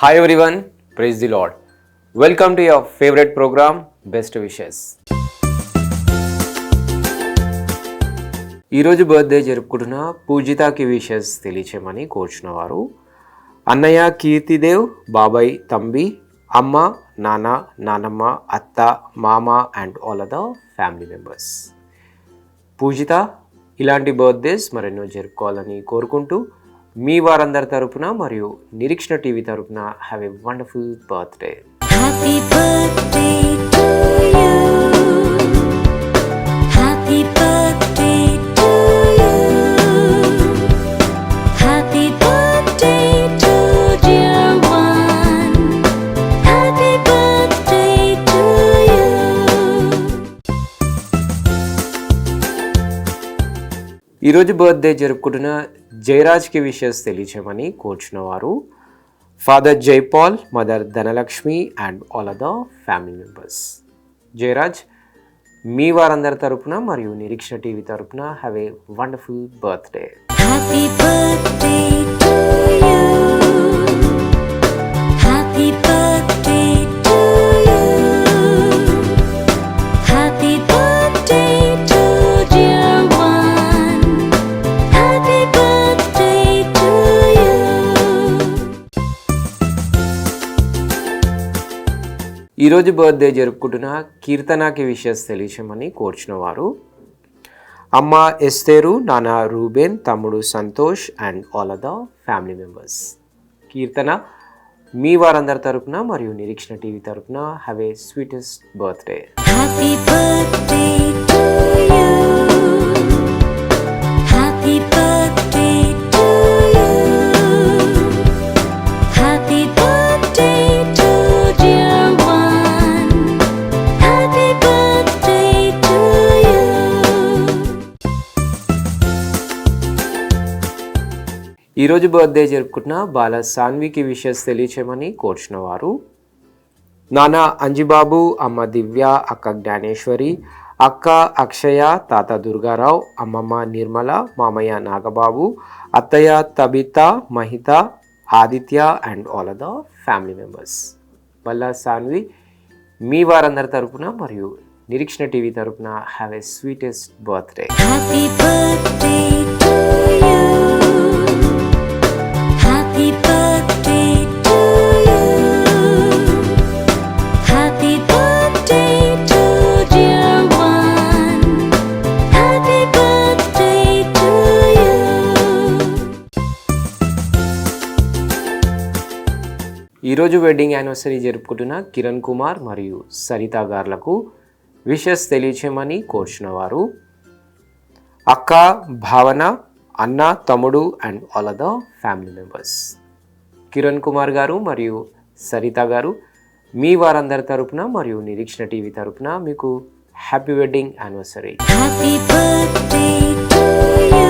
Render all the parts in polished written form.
Hi everyone, praise the Lord. Welcome to your favorite program, Best Wishes. ఈరోజు birthday జరుపుకుంటున్న పూజితకి wishes తెలియచేయమని కోరుచున్నవారు అన్నయ్య కీర్తిదేవ్, బాబాయ్ తంబి, అమ్మ, నాన్న, నానమ్మ, అత్త, మామ and all other family members. Pujitha ఇలాంటి బర్త్డేస్ మరెన్నో జరుపుకోవాలని కోరుకుంటూ మీ వారందరి తరపున మరియు నిరీక్షణ టీవీ తరపున have a wonderful birthday. Happy birthday to you. Happy birthday to you. Happy birthday to dear one. Happy birthday to you. ఈరోజు బర్త్డే జరుపుకుంటున్న జయరాజ్కి విషెస్ తెలియచేయమని కోరుచున్నవారు father Jaipal, mother Dhanalakshmi and all other family members. Jayaraj మీ వారందరి తరపున మరియు నిరీక్షణ టీవీ తరపున have a wonderful birthday. Happy birthday to you. Happy birthday to you. Happy birthday to dear one. Happy birthday to you. ఈరోజు బర్త్డే జరుపుకుంటున్న కీర్తనకి wishes తెలియచేయమని కోరుచున్నవారు అమ్మ ఎస్తేరు, నాన్న రూబెన్, తమ్ముడు Santosh and all other family members. Keerthana మీ వారందరి తరపున మరియు నిరీక్షణ టీవీ తరపున have a sweetest birthday. Happy birthday to you. Happy birthday to you. Happy birthday to dear one. Happy birthday to you. ఈరోజు బర్త్డే జరుపుకుంటున్న బాల సాన్వికి విషెస్ తెలియచేయమని కోరుచున్నవారు నాన్న అంజిబాబు, అమ్మ దివ్య, అక్క జ్ఞానేశ్వరి, అక్క అక్షయ, తాత దుర్గారావు, అమ్మమ్మ నిర్మల, మామయ్య నాగబాబు, అత్తయ్య Tabitha, Mahitha, Aditya and all other family members. Bala Saanvi మీ వారందరి తరపున మరియు నిరీక్షణ టీవీ తరపున have a sweetest birthday. Happy birthday to you. Happy birthday to you. Happy birthday to dear one. Happy birthday to you. ఈరోజు వెడ్డింగ్ యానివర్సరీ జరుపుకుంటున్న కిరణ్ కుమార్ మరియు సరిత గార్లకు విషెస్ తెలియచేయమని కోరుచున్నవారు అక్క భావన, అన్న, తమ్ముడు and all other family members. Kiran Kumar గారు మరియు సరిత గారు మీ వారందరి తరపున మరియు నిరీక్షణ టీవీ తరపున మీకు happy wedding anniversary. Happy birthday to you.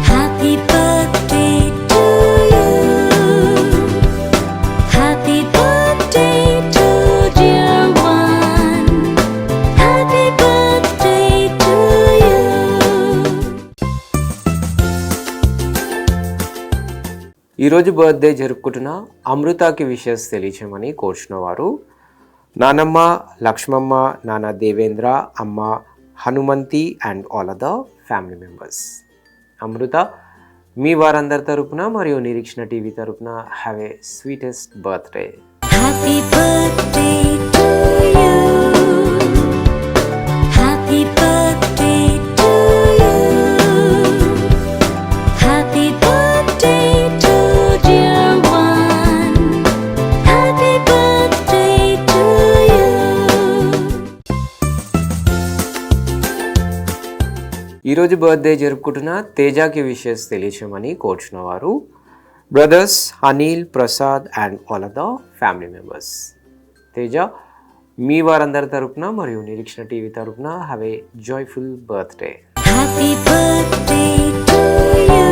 Happy birthday to you. Happy birthday to dear one. Happy birthday to you. ఈరోజు బర్త్డే జరుపుకుంటున్న అమృతకి విషెస్ తెలియచేయమని కోరుచున్నవారు నానమ్మ లక్ష్మమ్మ, నాన్న దేవేంద్ర, అమ్మ Hanumanthi and all other family members. Amrutha మీ వారందరి తరపున మరియు నిరీక్షణ టీవీ తరపున have a sweetest birthday. Happy birthday to you. Happy birthday to you. Happy birthday to dear one. Happy birthday to you. ఈరోజు బర్త్డే జరుపుకుంటున్న తేజకి విషెస్ తెలియచేయమని కోరుచున్నవారు brothers Anil, Prasad and all other family members. Teja మీ వారందరి తరపున మరియు నిరీక్షణ టీవీ తరపున have a joyful birthday. Happy birthday to you.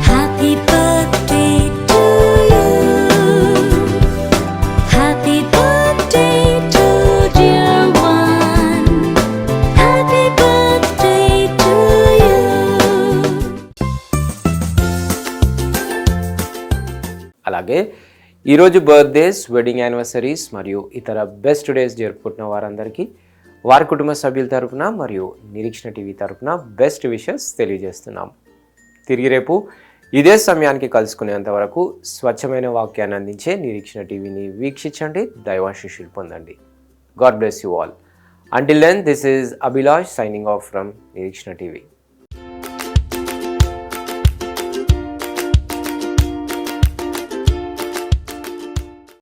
Happy birthday to you. Happy birthday to dear one. Happy birthday to you. ఈరోజు బర్త్డేస్, వెడ్డింగ్ యానివర్సరీస్ మరియు ఇతర best days జరుపుకుంటున్న వారందరికీ వారి కుటుంబ సభ్యుల తరపున మరియు నిరీక్షణ టీవీ తరపున బెస్ట్ విషెస్ తెలియజేస్తున్నాం. తిరిగి రేపు ఇదే సమయానికి కలుసుకునేంత వరకు స్వచ్ఛమైన వాక్యాన్ని అందించే నిరీక్షణ టీవీని వీక్షించండి, దైవాశీస్సులు పొందండి. God bless you all. Until then, this is Abhilash signing off from Nirikshana TV.